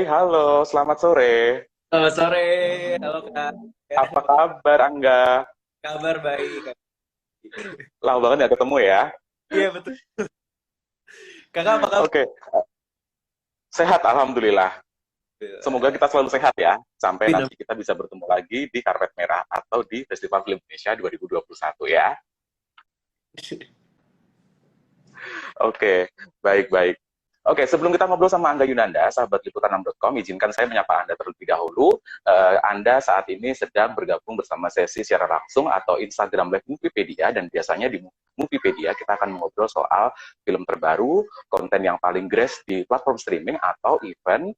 Hai, halo, selamat sore. Sore, halo Kak. Apa kabar, Angga? Kabar baik. Lama banget ya ketemu ya. Iya betul. Kakak apa kabar? Oke, sehat, Alhamdulillah. Semoga kita selalu sehat ya, sampai Amin, nanti kita bisa bertemu lagi di Karpet Merah atau di Festival Film Indonesia 2021 ya. Oke, baik-baik. Oke, sebelum kita ngobrol sama Angga Yunanda, sahabat liputan6.com, izinkan saya menyapa Anda terlebih dahulu. Anda saat ini sedang bergabung bersama sesi secara langsung atau Instagram Live Moviepedia, dan biasanya di Moviepedia kita akan mengobrol soal film terbaru, konten yang paling grace di platform streaming, atau event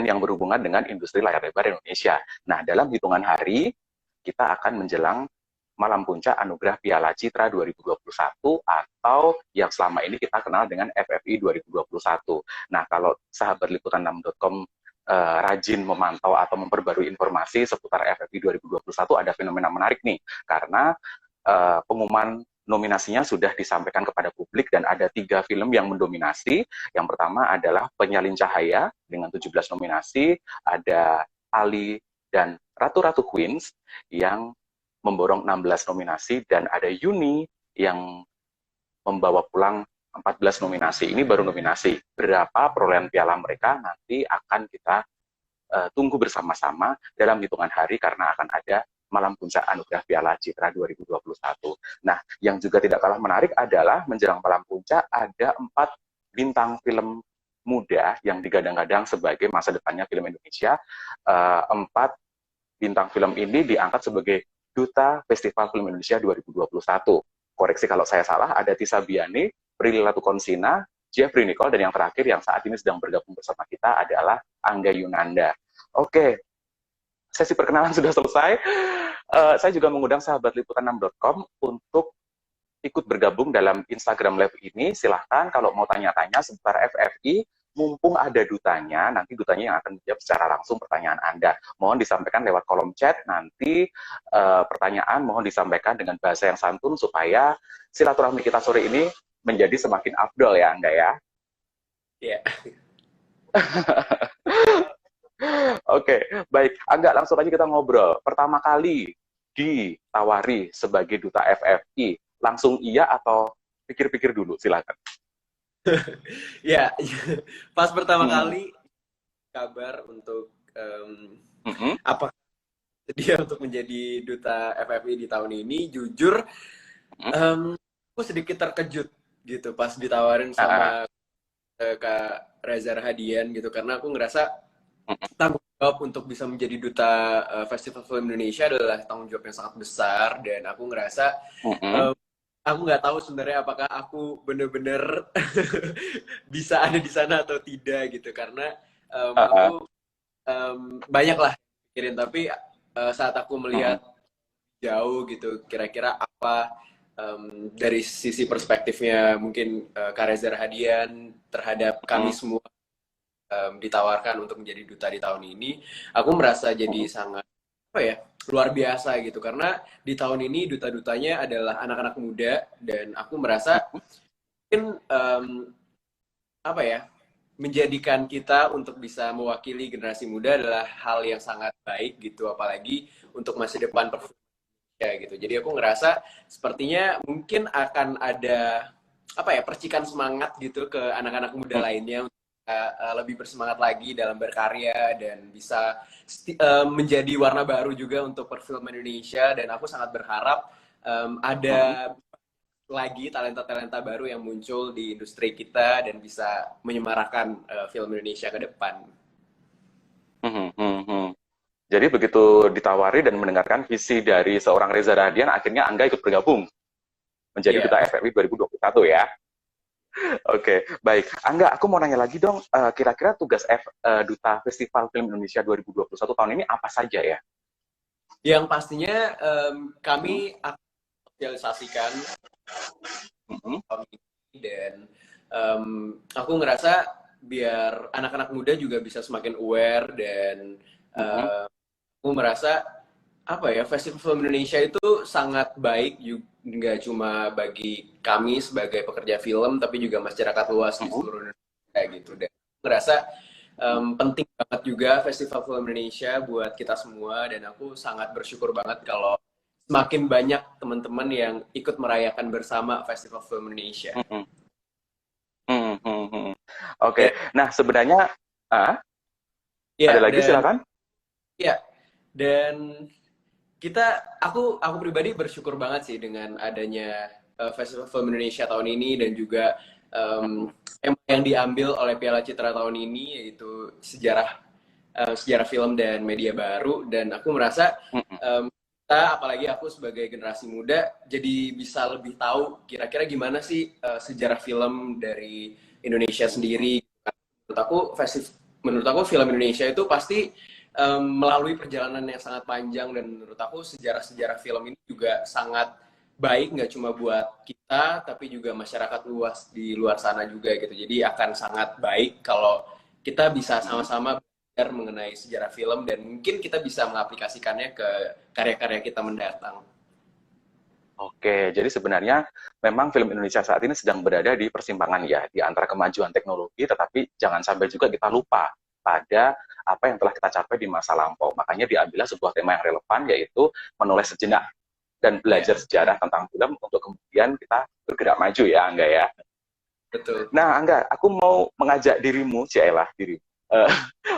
yang berhubungan dengan industri layar lebar Indonesia. Nah, dalam hitungan hari, kita akan menjelang Malam Puncak Anugerah Piala Citra 2021 atau yang selama ini kita kenal dengan FFI 2021. Nah, kalau sahabat liputan6.com rajin memantau atau memperbarui informasi seputar FFI 2021, ada fenomena menarik nih, karena pengumuman nominasinya sudah disampaikan kepada publik dan ada 3 film yang mendominasi. Yang pertama adalah Penyalin Cahaya dengan 17 nominasi, ada Ali dan Ratu-Ratu Queens yang memborong 16 nominasi, dan ada Yuni yang membawa pulang 14 nominasi. Ini baru nominasi. Berapa perolehan piala mereka nanti akan kita tunggu bersama-sama dalam hitungan hari, karena akan ada Malam Puncak Anugerah Piala Citra 2021. Nah, yang juga tidak kalah menarik adalah menjelang Malam Puncak ada 4 bintang film muda yang digadang-gadang sebagai masa depannya film Indonesia. 4 bintang film ini diangkat sebagai Duta Festival Film Indonesia 2021. Koreksi kalau saya salah, ada Tisa Biani, Prilly Latukonsina, Jeffrey Nicole, dan yang terakhir yang saat ini sedang bergabung bersama kita adalah Angga Yunanda. Oke, sesi perkenalan sudah selesai. Saya juga mengundang sahabat liputan6.com untuk ikut bergabung dalam Instagram Live ini. Silahkan kalau mau tanya-tanya seputar FFI, mumpung ada dutanya, nanti dutanya yang akan menjawab secara langsung pertanyaan Anda. Mohon disampaikan lewat kolom chat, nanti pertanyaan mohon disampaikan dengan bahasa yang santun supaya silaturahmi kita sore ini menjadi semakin afdol ya, Angga ya. Iya. Oke, baik. Angga, langsung aja kita ngobrol. Pertama kali ditawari sebagai duta FFI, langsung iya atau pikir-pikir dulu? Silakan. Ya, pas pertama Hmm. kali kabar untuk Mm-mm. apa dia untuk menjadi duta FFI di tahun ini, jujur Mm-mm. aku sedikit terkejut gitu pas ditawarin Ah, sama Kak Reza Rahadian gitu, karena aku ngerasa mm-mm. tanggung jawab untuk bisa menjadi duta Festival Film Indonesia adalah tanggung jawab yang sangat besar, dan aku ngerasa Mm-mm. em, aku nggak tahu sebenarnya apakah aku bener-bener bisa ada di sana atau tidak gitu, karena Ah, aku banyak lah pikirin, tapi saat aku mm-mm. melihat jauh gitu kira-kira apa dari sisi perspektifnya mungkin Kak Reza Rahadian terhadap kami Mm-mm. semua ditawarkan untuk menjadi duta di tahun ini, aku merasa jadi Mm-mm. sangat apa ya, luar biasa gitu, karena di tahun ini duta-dutanya adalah anak-anak muda, dan aku merasa mungkin apa ya, menjadikan kita untuk bisa mewakili generasi muda adalah hal yang sangat baik gitu, apalagi untuk masa depan ya gitu. Jadi aku ngerasa sepertinya mungkin akan ada apa ya, percikan semangat gitu ke anak-anak muda Mm-mm. lainnya untuk lebih bersemangat lagi dalam berkarya dan bisa menjadi warna baru juga untuk perfilman Indonesia, dan aku sangat berharap Mm-mm. ada lagi talenta-talenta baru yang muncul di industri kita dan bisa menyemarakan film Indonesia ke depan. Mm-mm. Mm-mm. Jadi begitu ditawari dan mendengarkan visi dari seorang Reza Radian, akhirnya Angga ikut bergabung menjadi Iya. duta FFI 2021 ya. Oke, baik. Angga, aku mau nanya lagi dong, kira-kira tugas Duta Festival Film Indonesia 2021 tahun ini apa saja ya? Yang pastinya Mm-mm. kami akan sosialisasikan Mm-mm. tahun ini, dan aku ngerasa biar anak-anak muda juga bisa semakin aware, dan Mm-mm. aku merasa apa ya, festival film Indonesia itu sangat baik juga, nggak cuma bagi kami sebagai pekerja film tapi juga masyarakat luas di Mm-mm. seluruh Indonesia gitu, dan aku ngerasa penting banget juga Festival Film Indonesia buat kita semua, dan aku sangat bersyukur banget kalau semakin banyak teman-teman yang ikut merayakan bersama Festival Film Indonesia. Mm-mm. Oke, Dan, nah sebenarnya ya, ada lagi dan silakan. ya, dan aku pribadi bersyukur banget sih dengan adanya Festival Film Indonesia tahun ini, dan juga tema yang diambil oleh Piala Citra tahun ini, yaitu sejarah film dan media baru. Dan aku merasa kita, apalagi aku sebagai generasi muda, jadi bisa lebih tahu kira-kira gimana sih sejarah film dari Indonesia sendiri. Menurut aku film Indonesia itu pasti melalui perjalanan yang sangat panjang, dan menurut aku sejarah-sejarah film ini juga sangat baik, nggak cuma buat kita tapi juga masyarakat luas di luar sana juga gitu. Jadi akan sangat baik kalau kita bisa sama-sama belajar mengenai sejarah film, dan mungkin kita bisa mengaplikasikannya ke karya-karya kita mendatang. Oke, jadi sebenarnya memang film Indonesia saat ini sedang berada di persimpangan ya, di antara kemajuan teknologi, tetapi jangan sampai juga kita lupa pada apa yang telah kita capai di masa lampau. Makanya diambillah sebuah tema yang relevan, yaitu menulis sejenak dan belajar Ya, sejarah tentang film untuk kemudian kita bergerak maju ya, Angga ya. betul. Nah, Angga, aku mau mengajak dirimu, Cielah, dirimu. Eh,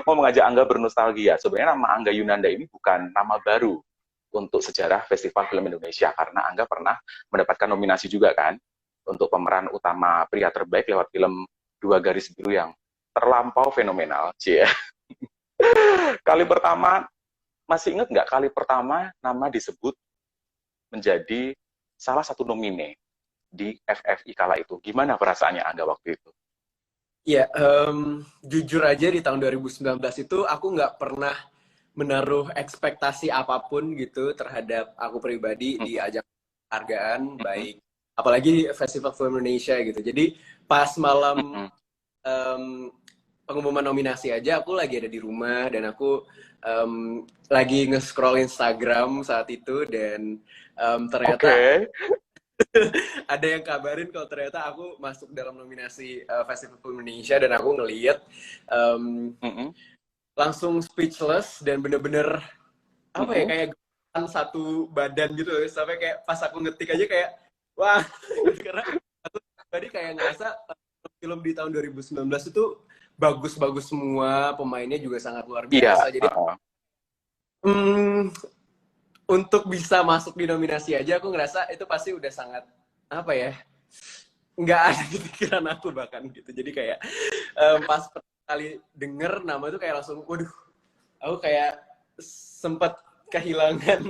mau mengajak Angga bernostalgia. Sebenarnya nama Angga Yunanda ini bukan nama baru untuk sejarah Festival Film Indonesia, karena Angga pernah mendapatkan nominasi juga kan untuk pemeran utama pria terbaik lewat film Dua Garis Biru yang terlampau fenomenal. Cie. Kali pertama, masih ingat nggak kali pertama nama disebut menjadi salah satu nomine di FFI kala itu? Gimana perasaannya Angga waktu itu? Ya, jujur aja di tahun 2019 itu aku nggak pernah menaruh ekspektasi apapun gitu terhadap aku pribadi di ajang penghargaan, baik apalagi Festival Film Indonesia gitu. Jadi pas malam pengumuman nominasi aja, aku lagi ada di rumah dan aku lagi nge-scroll Instagram saat itu, dan ternyata Oke. ada yang kabarin kalau ternyata aku masuk dalam nominasi Festival Film Indonesia, dan aku ngeliat langsung speechless, dan bener-bener apa ya, kayak gerakan satu badan gitu loh, sampai kayak pas aku ngetik aja kayak wah gitu. Karena aku tadi kayak ngerasa film di tahun 2019 itu bagus-bagus semua, pemainnya juga sangat luar Iya. biasa. Jadi untuk bisa masuk di nominasi aja aku ngerasa itu pasti udah sangat apa ya, nggak ada di pikiran aku bahkan gitu. Jadi kayak pas pertama kali denger nama itu kayak langsung waduh, aku kayak sempat kehilangan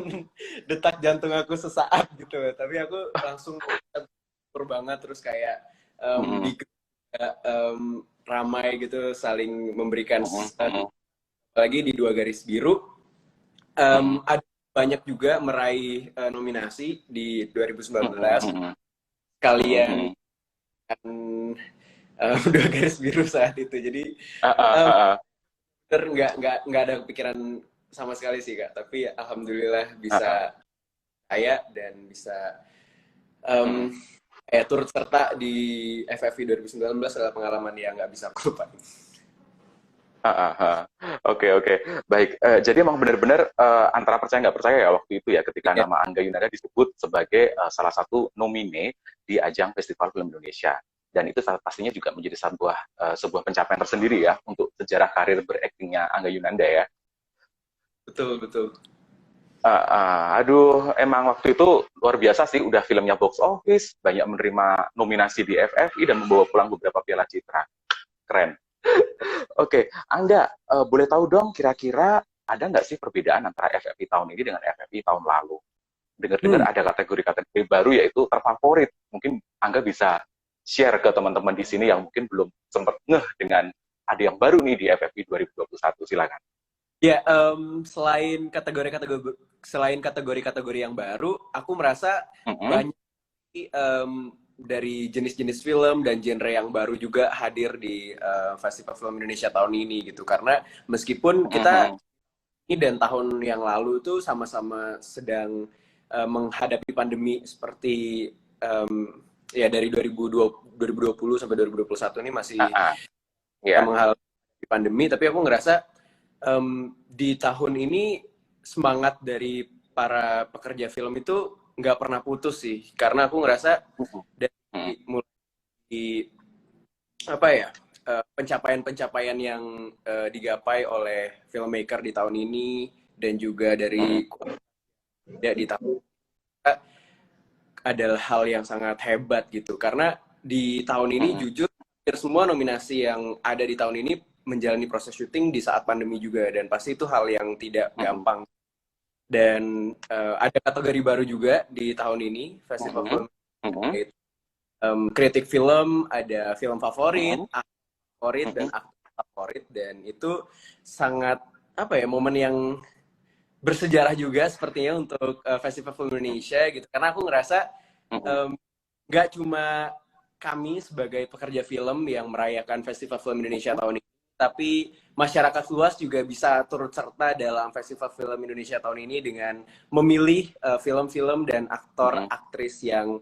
detak jantung aku sesaat gitu. Tapi aku langsung bersyukur banget, terus kayak di ramai gitu saling memberikan lagi di Dua Garis Biru. Ada banyak juga meraih nominasi di 2019. Kalian Dua Garis Biru saat itu. Jadi nggak ada kepikiran sama sekali sih Kak. Tapi alhamdulillah bisa kaya dan bisa turut serta di FFI 2019 adalah pengalaman yang nggak bisa aku lupain. Oke. Baik, jadi emang benar-benar antara percaya nggak percaya ya waktu itu ya, ketika Ya, nama Angga Yunanda disebut sebagai salah satu nomine di ajang Festival Film Indonesia. Dan itu pastinya juga menjadi sebuah pencapaian tersendiri ya untuk sejarah karir beraktingnya Angga Yunanda ya. betul. Aduh, emang waktu itu luar biasa sih, udah filmnya box office, banyak menerima nominasi di FFI dan membawa pulang beberapa piala citra. Keren. Oke, Angga, boleh tahu dong kira-kira ada nggak sih perbedaan antara FFI tahun ini dengan FFI tahun lalu? Dengar-dengar ada kategori-kategori baru yaitu terfavorit. Mungkin Angga bisa share ke teman-teman di sini yang mungkin belum sempat ngeh dengan ada yang baru nih di FFI 2021. Silakan. Ya, selain kategori-kategori yang baru, aku merasa banyak dari jenis-jenis film dan genre yang baru juga hadir di Festival Film Indonesia tahun ini gitu. Karena meskipun kita ini dan tahun yang lalu tuh sama-sama sedang menghadapi pandemi seperti ya dari 2020 sampai 2021 ini masih Yeah. menghadapi pandemi, tapi aku ngerasa di tahun ini semangat dari para pekerja film itu nggak pernah putus sih, karena aku ngerasa dari mulai apa ya, pencapaian-pencapaian yang digapai oleh filmmaker di tahun ini dan juga dari di tahun adalah hal yang sangat hebat gitu, karena di tahun ini jujur hampir semua nominasi yang ada di tahun ini menjalani proses syuting di saat pandemi juga, dan pasti itu hal yang tidak gampang. Dan ada kategori baru juga di tahun ini Festival Film, kritik film, ada film favorit, aktor favorit, dan aktor favorit, dan itu sangat apa ya, momen yang bersejarah juga sepertinya untuk Festival Film Indonesia gitu, karena aku ngerasa nggak cuma kami sebagai pekerja film yang merayakan Festival Film Indonesia tahun ini, tapi masyarakat luas juga bisa turut serta dalam Festival Film Indonesia tahun ini dengan memilih film-film dan aktor-aktris yang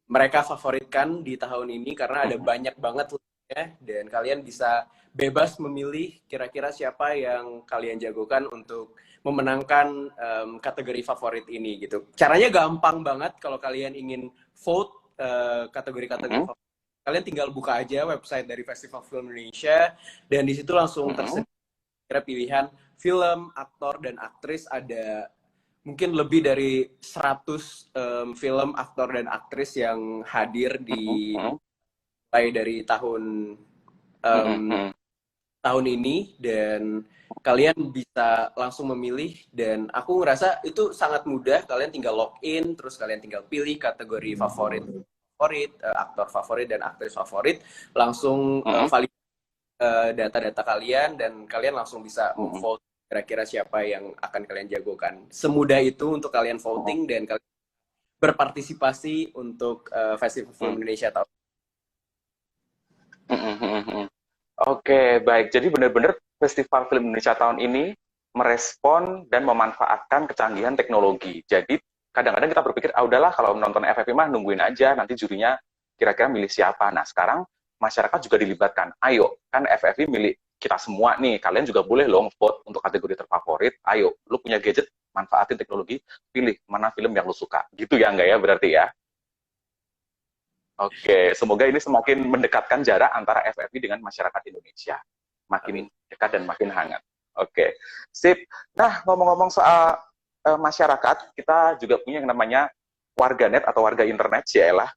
mereka favoritkan di tahun ini, karena ada banyak banget ya, dan kalian bisa bebas memilih kira-kira siapa yang kalian jagokan untuk memenangkan kategori favorit ini gitu. Caranya gampang banget kalau kalian ingin vote kategori-kategori favorit. Kalian tinggal buka aja website dari Festival Film Indonesia, dan di situ langsung tersedia pilihan film, aktor, dan aktris. Ada mungkin lebih dari 100 film, aktor, dan aktris yang hadir di mulai dari tahun ini, dan kalian bisa langsung memilih, dan aku ngerasa itu sangat mudah. Kalian tinggal login, terus kalian tinggal pilih kategori favorit, aktor favorit, dan aktris favorit, langsung validasi data-data kalian, dan kalian langsung bisa vote kira-kira siapa yang akan kalian jagokan. Semudah itu untuk kalian voting dan kalian berpartisipasi untuk Festival Film Indonesia tahun. Oke, baik. Jadi benar-benar Festival Film Indonesia tahun ini merespon dan memanfaatkan kecanggihan teknologi. Jadi kadang-kadang kita berpikir, ah udahlah kalau menonton FFI mah nungguin aja, nanti jurinya kira-kira milih siapa. Nah sekarang masyarakat juga dilibatkan. Ayo, kan FFI milih kita semua nih, kalian juga boleh loh vote untuk kategori terfavorit. Ayo, lu punya gadget, manfaatin teknologi, pilih mana film yang lu suka. Gitu ya, enggak ya berarti ya? Oke, semoga ini semakin mendekatkan jarak antara FFI dengan masyarakat Indonesia. Makin dekat dan makin hangat. Oke, sip. Nah, ngomong-ngomong soal masyarakat, kita juga punya yang namanya warganet atau warga internet, Ciela.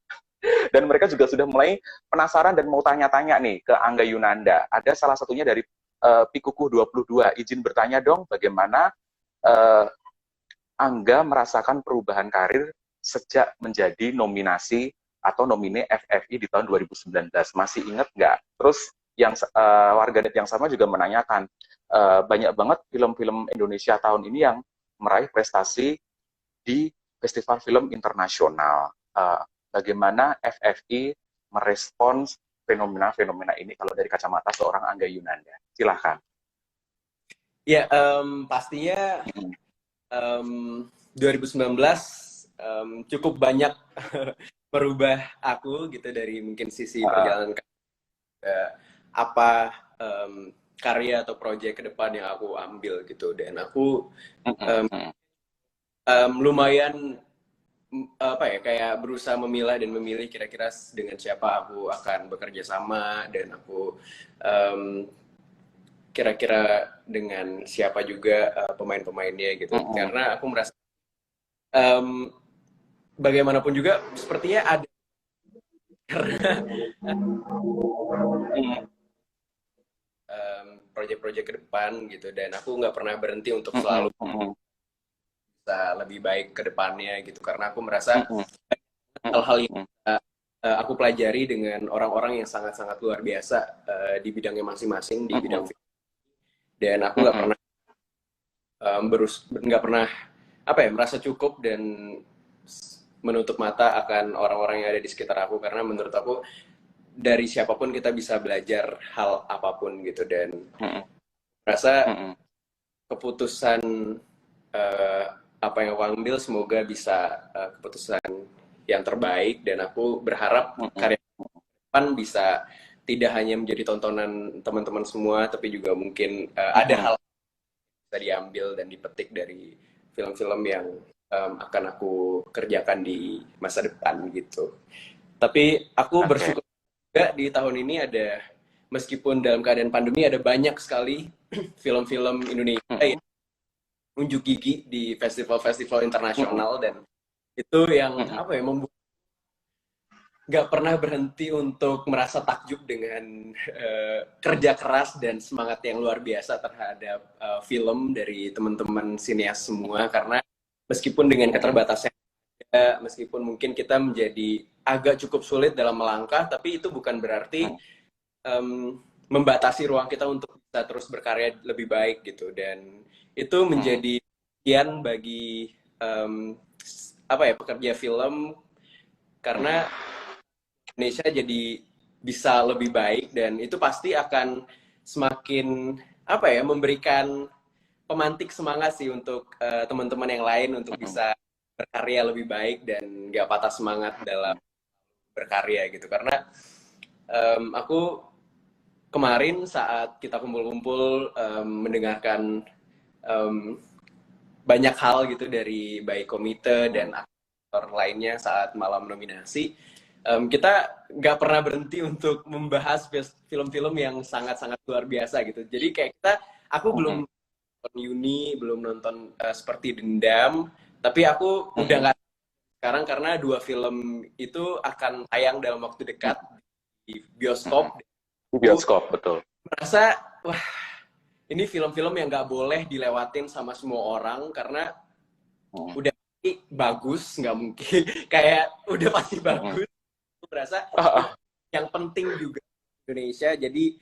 Dan mereka juga sudah mulai penasaran dan mau tanya-tanya nih ke Angga Yunanda. Ada salah satunya dari Pikukuh 22. Izin bertanya dong, bagaimana Angga merasakan perubahan karir sejak menjadi nominasi atau nomine FFI di tahun 2019. Masih ingat nggak? Terus yang warganet yang sama juga menanyakan, banyak banget film-film Indonesia tahun ini yang meraih prestasi di festival film internasional. Bagaimana FFI merespons fenomena-fenomena ini kalau dari kacamata seorang Angga Yunanda? Silahkan. Ya, pastinya 2019 cukup banyak merubah aku gitu, dari mungkin sisi perjalanan apa karya atau proyek ke depan yang aku ambil gitu, dan aku lumayan apa ya, kayak berusaha memilah dan memilih kira-kira dengan siapa aku akan bekerja sama, dan aku kira-kira dengan siapa juga pemain-pemainnya gitu, karena aku merasa bagaimanapun juga sepertinya ada proyek-proyek ke depan gitu, dan aku nggak pernah berhenti untuk selalu bisa lebih baik ke depannya gitu, karena aku merasa hal-hal yang aku pelajari dengan orang-orang yang sangat-sangat luar biasa di bidangnya masing-masing, di bidang film, dan aku nggak pernah apa ya, merasa cukup dan menutup mata akan orang-orang yang ada di sekitar aku, karena menurut aku dari siapapun kita bisa belajar hal apapun gitu, dan rasa keputusan apa yang aku ambil semoga bisa keputusan yang terbaik, dan aku berharap karya depan bisa tidak hanya menjadi tontonan teman-teman semua, tapi juga mungkin ada hal yang bisa diambil dan dipetik dari film-film yang akan aku kerjakan di masa depan gitu. Tapi aku Oke. bersyukur juga di tahun ini ada, meskipun dalam keadaan pandemi, ada banyak sekali film-film Indonesia yang unjuk gigi di festival-festival internasional, dan itu yang apa ya, membuat nggak pernah berhenti untuk merasa takjub dengan kerja keras dan semangat yang luar biasa terhadap film dari teman-teman sinias semua. Karena meskipun dengan keterbatasan, meskipun mungkin kita menjadi agak cukup sulit dalam melangkah, tapi itu bukan berarti membatasi ruang kita untuk bisa terus berkarya lebih baik gitu. Dan itu menjadi bagian bagi apa ya, pekerja film, karena Indonesia jadi bisa lebih baik, dan itu pasti akan semakin apa ya, memberikan pemantik semangat sih untuk teman-teman yang lain untuk bisa berkarya lebih baik dan gak patah semangat dalam berkarya gitu. Karena aku kemarin saat kita kumpul-kumpul mendengarkan banyak hal gitu dari baik komite dan aktor lainnya saat malam nominasi, kita nggak pernah berhenti untuk membahas film-film yang sangat-sangat luar biasa gitu. Jadi kayak aku belum nonton Yuni, belum nonton seperti Dendam, tapi aku udah nggak sekarang karena 2 film itu akan tayang dalam waktu dekat di bioskop. Di bioskop, betul. Merasa, wah, ini film-film yang nggak boleh dilewatin sama semua orang, karena udah pasti bagus, nggak mungkin kayak udah pasti bagus. Aku merasa yang penting juga Indonesia. Jadi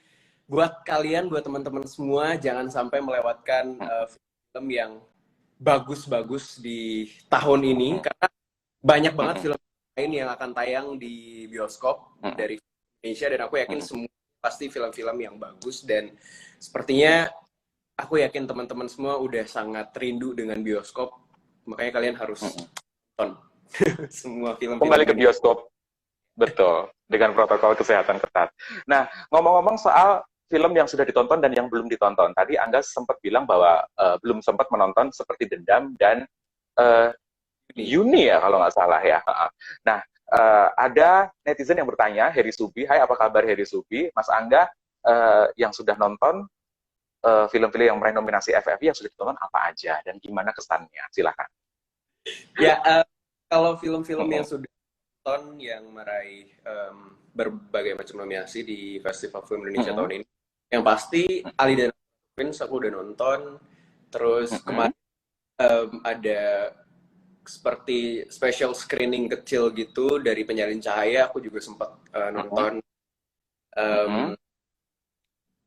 buat kalian, buat teman-teman semua, jangan sampai melewatkan film yang bagus-bagus di tahun ini, karena banyak banget film lain yang akan tayang di bioskop dari Indonesia, dan aku yakin semua pasti film-film yang bagus. Dan sepertinya aku yakin teman-teman semua udah sangat rindu dengan bioskop, makanya kalian harus nonton semua film-film Kembali ke bioskop, betul, dengan protokol kesehatan ketat. Nah, ngomong-ngomong soal film yang sudah ditonton dan yang belum ditonton, tadi Angga sempat bilang bahwa belum sempat menonton seperti Dendam dan Yuni ya, kalau nggak salah ya. Nah, ada netizen yang bertanya, Heri Subi, hai apa kabar Heri Subi, Mas Angga yang sudah nonton film-film yang meraih nominasi FFI yang sudah ditonton apa aja dan gimana kesannya? Silakan. Ya, kalau film-film yang sudah ditonton yang meraih berbagai macam nominasi di Festival Film Indonesia tahun ini, yang pasti Ali dan Prince aku udah nonton. Terus kemarin ada seperti special screening kecil gitu dari Penyalin Cahaya, aku juga sempat nonton.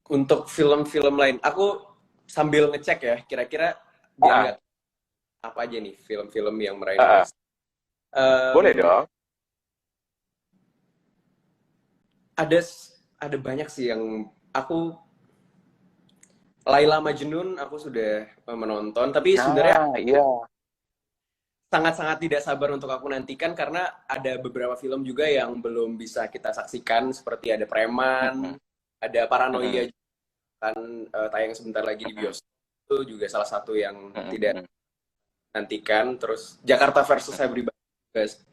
Untuk film-film lain, aku sambil ngecek ya, kira-kira biar apa aja nih film-film yang meraih nominasi. Boleh dong. Ada banyak sih yang aku, Laila Majnun aku sudah menonton, tapi sebenarnya sangat-sangat tidak sabar untuk aku nantikan, karena ada beberapa film juga yang belum bisa kita saksikan, seperti ada Preman, ada Paranoia kan tayang sebentar lagi di bioskop, itu juga salah satu yang tidak nantikan. Terus Jakarta versus Saya Pribadi,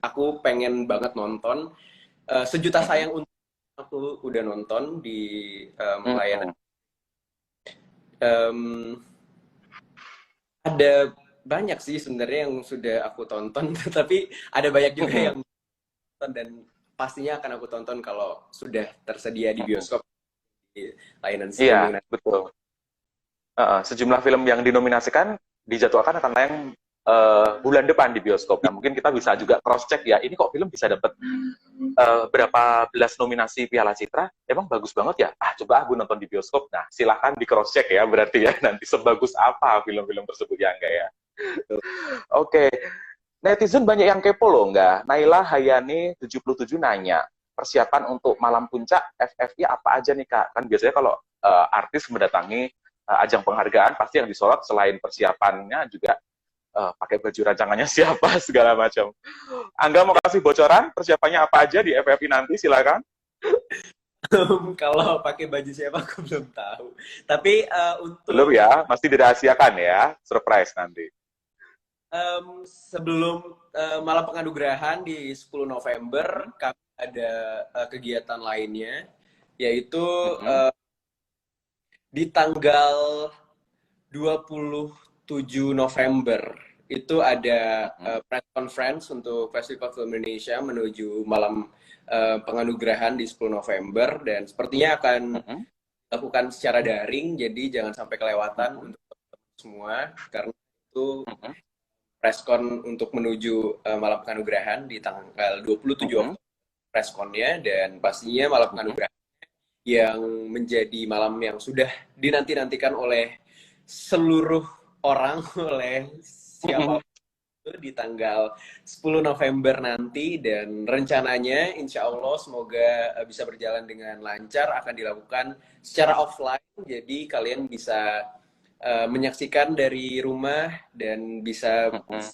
aku pengen banget nonton. Sejuta Sayang Untuk aku udah nonton di layanan. Ada banyak sih sebenarnya yang sudah aku tonton, tapi ada banyak juga yang nonton dan pastinya akan aku tonton kalau sudah tersedia di bioskop, di layanan streaming. Iya, betul. Sejumlah film yang dinominasikan dijadwalkan akan tayang bulan depan di bioskop. Nah, mungkin kita bisa juga cross-check ya, ini kok film bisa dapat berapa belas nominasi Piala Citra, emang bagus banget ya? Coba aku nonton di bioskop. Nah, silahkan di cross-check ya, berarti ya, nanti sebagus apa film-film tersebut ya, enggak ya? Oke. Netizen banyak yang kepo loh, enggak? Naila Hayani 77 nanya, persiapan untuk malam puncak FFI apa aja nih, Kak? Kan biasanya kalau artis mendatangi ajang penghargaan, pasti yang disorot selain persiapannya juga pakai baju rancangannya siapa, segala macam. Angga mau kasih bocoran persiapannya apa aja di FFI nanti, silakan. Kalau pakai baju siapa aku belum tahu. Tapi Belum untuk ya, masih dirahasiakan ya, surprise nanti. sebelum malam penganugerahan di 10 November, kami ada kegiatan lainnya, yaitu Mm-mm, di tanggal 27 November itu ada mm-mm, press conference untuk Festival Film Indonesia menuju malam penganugerahan di 10 November dan sepertinya akan mm-mm, dilakukan secara daring, jadi jangan sampai kelewatan mm-mm, untuk semua karena itu mm-mm, preskon untuk menuju malam penganugerahan di tanggal 27 mm-mm, Oktober preskonnya dan pastinya malam mm-mm, penganugerahan yang menjadi malam yang sudah dinanti-nantikan oleh seluruh orang, oleh mm-mm. siapa di tanggal 10 November nanti dan rencananya insya Allah semoga bisa berjalan dengan lancar akan dilakukan secara offline jadi kalian bisa menyaksikan dari rumah dan bisa Mm-mm.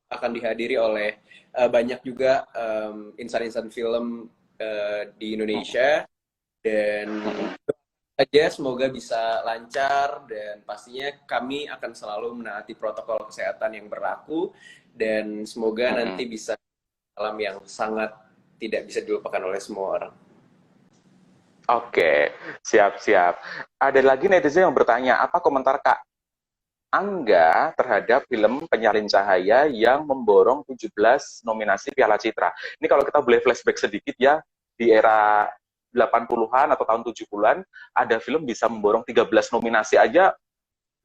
akan dihadiri oleh banyak juga insan-insan film di Mm-mm. Indonesia dan Mm-mm. aja semoga bisa lancar dan pastinya kami akan selalu menaati protokol kesehatan yang berlaku dan semoga Mm-mm. nanti bisa malam yang sangat tidak bisa dilupakan oleh semua orang. Oke, siap-siap. Ada lagi netizen yang bertanya, apa komentar Kak Angga terhadap film Penyalin Cahaya yang memborong 17 nominasi Piala Citra? Ini kalau kita boleh flashback sedikit ya, di era 80-an atau tahun 70-an, ada film bisa memborong 13 nominasi aja,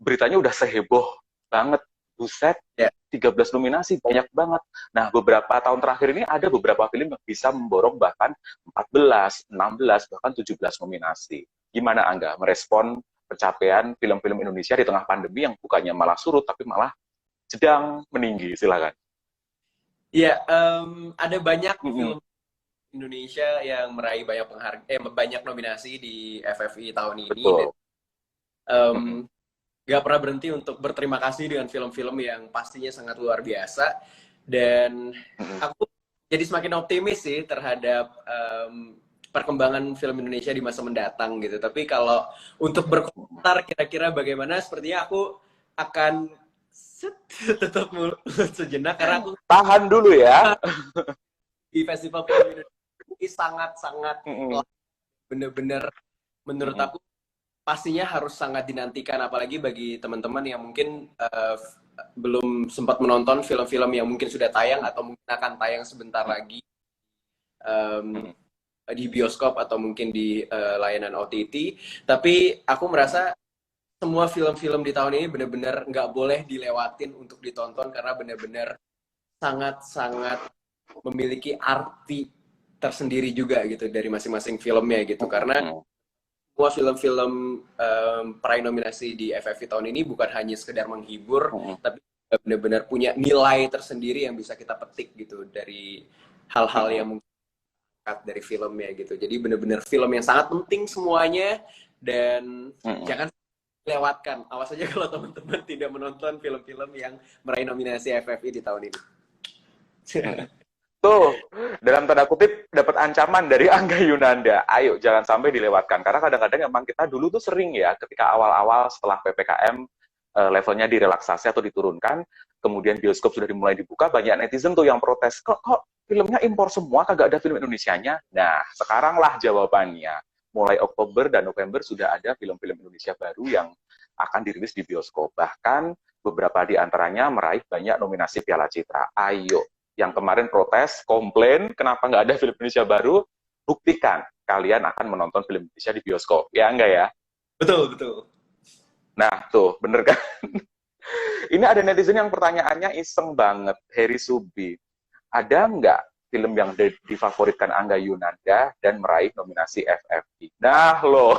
beritanya udah seheboh banget. Buset, Ya, 13 nominasi, banyak banget. Nah, beberapa tahun terakhir ini ada beberapa film yang bisa memborong bahkan 14, 16, bahkan 17 nominasi. Gimana Angga merespon pencapaian film-film Indonesia di tengah pandemi yang bukannya malah surut, tapi malah sedang meninggi? Silakan. ya ada banyak Mm-mm. film Indonesia yang meraih banyak banyak nominasi di FFI tahun ini dan Betul. em, Mm-mm. gak pernah berhenti untuk berterima kasih dengan film-film yang pastinya sangat luar biasa dan Mm-mm. aku jadi semakin optimis sih terhadap perkembangan film Indonesia di masa mendatang gitu. Tapi kalau untuk berkomentar kira-kira bagaimana, sepertinya aku akan tetap mulut sejenak karena aku Tahan dulu ya. di Festival Film Indonesia ini sangat-sangat Mm-mm. bener-bener menurut Mm-mm. aku pastinya harus sangat dinantikan apalagi bagi teman-teman yang mungkin belum sempat menonton film-film yang mungkin sudah tayang atau mungkin akan tayang sebentar lagi um, Mm-mm. di bioskop atau mungkin di layanan OTT. Tapi aku merasa semua film-film di tahun ini benar-benar nggak boleh dilewatin untuk ditonton karena benar-benar sangat-sangat memiliki arti tersendiri juga gitu dari masing-masing filmnya gitu. Karena Mm-mm. semua film-film peraih nominasi di FFI tahun ini bukan hanya sekedar menghibur, Mm-mm. tapi benar-benar punya nilai tersendiri yang bisa kita petik gitu dari hal-hal Mm-mm. yang mungkin dari filmnya gitu. Jadi benar-benar film yang sangat penting semuanya dan Mm-mm. jangan lewatkan. Awas aja kalau teman-teman tidak menonton film-film yang meraih nominasi FFI di tahun ini. Mm-mm. Tuh, dalam tanda kutip dapat ancaman dari Angga Yunanda. Ayo, jangan sampai dilewatkan. Karena kadang-kadang emang kita dulu tuh sering ya, ketika awal-awal setelah PPKM levelnya direlaksasi atau diturunkan, kemudian bioskop sudah dimulai dibuka, banyak netizen tuh yang protes, kok filmnya impor semua, kagak ada film Indonesianya? Nah, sekaranglah jawabannya. Mulai Oktober dan November sudah ada film-film Indonesia baru yang akan dirilis di bioskop. Bahkan beberapa di antaranya meraih banyak nominasi Piala Citra. Ayo, yang kemarin protes, komplain, kenapa nggak ada film Indonesia baru, buktikan kalian akan menonton film Indonesia di bioskop. Ya enggak ya? Betul, betul. Nah, tuh, bener kan? Ini ada netizen yang pertanyaannya iseng banget, Heri Subi. Ada nggak film yang difavoritkan Angga Yunanda dan meraih nominasi FFI? Nah, loh,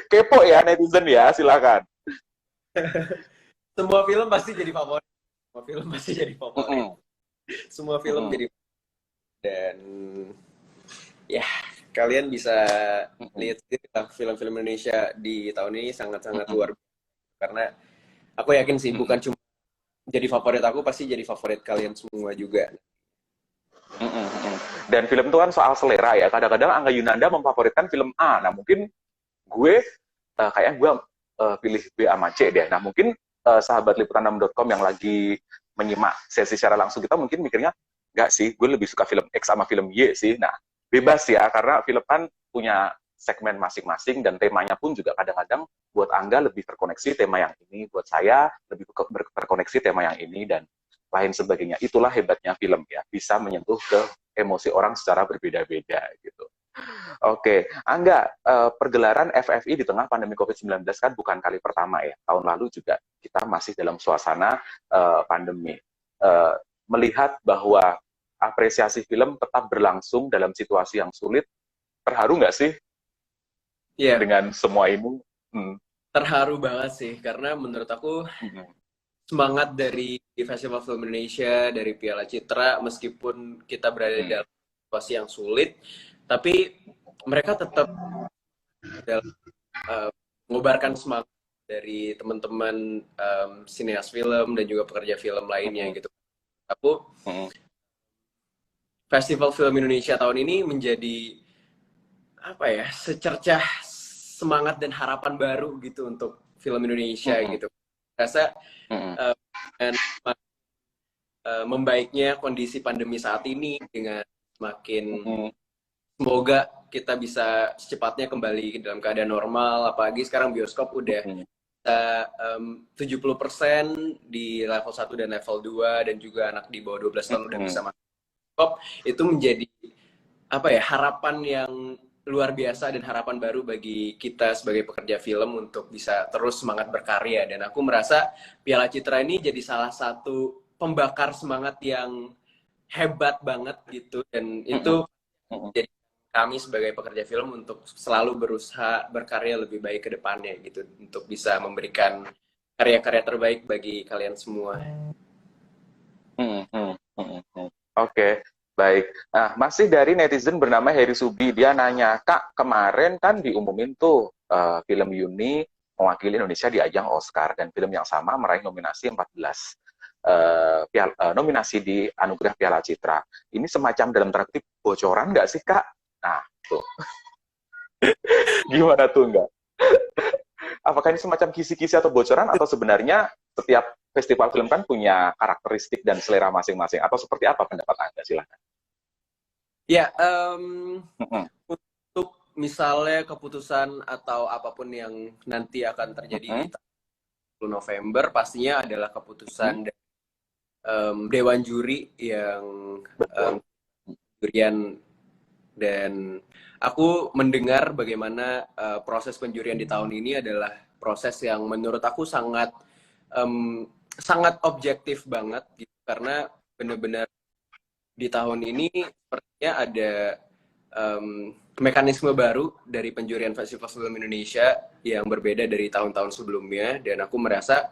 kepo ya netizen ya, silakan. Semua film pasti jadi favorit. Semua film pasti jadi Mm favorit. -mm, Semua mm film -mm, jadi dan ya kalian bisa mm -mm, lihat sendiri lah film-film Indonesia di tahun ini mm sangat-sangat -mm, luar biasa karena aku yakin sih mm -mm. bukan cuma jadi favorit aku pasti jadi favorit kalian semua juga. Mm, mm, mm. Dan film itu kan soal selera ya. Kadang-kadang Angga Yunanda memfavoritkan film A. Nah mungkin gue kayaknya gue pilih B sama C deh. Nah mungkin sahabat liputan6.com yang lagi menyimak sesi secara langsung kita mungkin mikirnya nggak sih, gue lebih suka film X sama film Y sih. Nah bebas ya, karena film kan punya segmen masing-masing dan temanya pun juga kadang-kadang buat Angga lebih terkoneksi tema yang ini, buat saya lebih terkoneksi tema yang ini dan lain sebagainya. Itulah hebatnya film ya, bisa menyentuh ke emosi orang secara berbeda-beda gitu. Oke, Angga, pergelaran FFI di tengah pandemi COVID-19 kan bukan kali pertama ya. Tahun lalu juga kita masih dalam suasana pandemi. Eh, Melihat bahwa apresiasi film tetap berlangsung dalam situasi yang sulit, terharu nggak sih Iya, dengan semua ini? Hmm. terharu banget sih karena menurut aku Hmm. semangat dari Festival Film Indonesia, dari Piala Citra, meskipun kita berada di Hmm. dalam situasi yang sulit, tapi mereka tetap dalam mengobarkan semangat dari teman-teman sineas film dan juga pekerja film lainnya Hmm. gitu. Aku Hmm. Festival Film Indonesia tahun ini menjadi apa ya, secercah semangat dan harapan baru gitu untuk film Indonesia Hmm. gitu. Rasa Hmm. dengan membaiknya kondisi pandemi saat ini dengan semakin Hmm. semoga kita bisa secepatnya kembali dalam keadaan normal, apalagi sekarang bioskop udah Hmm. 70% di level 1 dan level 2 dan juga anak di bawah 12 tahun udah Hmm. bisa masuk bioskop. Itu menjadi apa ya, harapan yang luar biasa dan harapan baru bagi kita sebagai pekerja film untuk bisa terus semangat berkarya. Dan aku merasa Piala Citra ini jadi salah satu pembakar semangat yang hebat banget gitu, dan Hmm. itu Hmm. jadi kami sebagai pekerja film untuk selalu berusaha berkarya lebih baik ke depannya gitu, untuk bisa memberikan karya-karya terbaik bagi kalian semua. Hmm. Hmm. Hmm. Hmm. Oke, baik. Nah, masih dari netizen bernama Heri Subi, dia nanya, Kak, kemarin kan diumumin tuh film Yuni mewakili Indonesia di ajang Oscar, dan film yang sama meraih nominasi 14 nominasi di Anugerah Piala Citra. Ini semacam dalam tanda kutip bocoran nggak sih, Kak? Nah, tuh. Gimana tuh, nggak? Apakah ini semacam kisi-kisi atau bocoran, atau sebenarnya setiap festival film kan punya karakteristik dan selera masing-masing, atau seperti apa pendapat Anda? Silahkan. Ya, Mm-mm. untuk misalnya keputusan atau apapun yang nanti akan terjadi di Mm-mm. 10 November, pastinya adalah Mm-mm. keputusan dari Dewan Juri yang Betul. jurian. Dan aku mendengar bagaimana proses penjurian di tahun ini adalah proses yang menurut aku sangat sangat objektif banget gitu, karena benar-benar di tahun ini sepertinya ada mekanisme baru dari penjurian Festival Film Indonesia yang berbeda dari tahun-tahun sebelumnya, dan aku merasa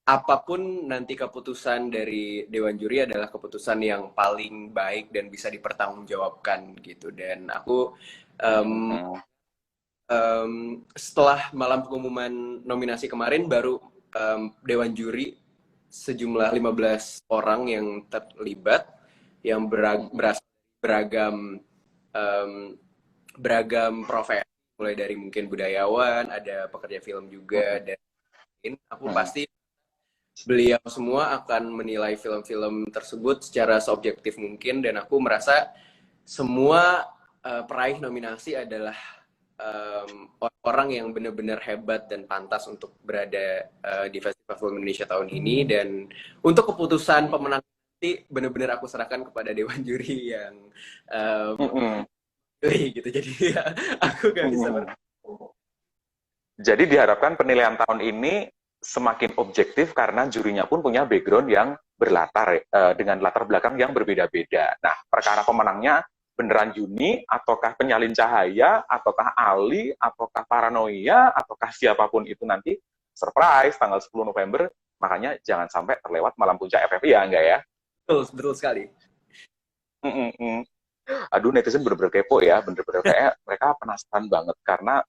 apapun nanti keputusan dari Dewan Juri adalah keputusan yang paling baik dan bisa dipertanggungjawabkan gitu. Dan aku um, Mm-mm. setelah malam pengumuman nominasi kemarin baru Dewan Juri sejumlah 15 orang yang terlibat yang berasal dari um, beragam profesi, mulai dari mungkin budayawan, ada pekerja film juga, dan aku Mm-mm. pasti beliau semua akan menilai film-film tersebut secara seobjektif mungkin, dan aku merasa semua peraih nominasi adalah orang yang benar-benar hebat dan pantas untuk berada di Festival Film Indonesia tahun ini. Dan untuk keputusan pemenang nanti benar-benar aku serahkan kepada Dewan Juri yang Mm-mm. gitu, jadi ya, aku gak bisa Mm-mm. Jadi diharapkan penilaian tahun ini semakin objektif karena jurinya pun punya background yang berlatar dengan latar belakang yang berbeda-beda. Nah, perkara pemenangnya beneran Juni, ataukah penyalin cahaya, ataukah Ali, ataukah paranoia, ataukah siapapun itu nanti surprise tanggal 10 November. Makanya jangan sampai terlewat malam puncak FFI ya, enggak ya? betul, betul sekali. Mm-mm. Aduh, netizen bener-bener kepo ya, bener-bener kayak mereka penasaran banget karena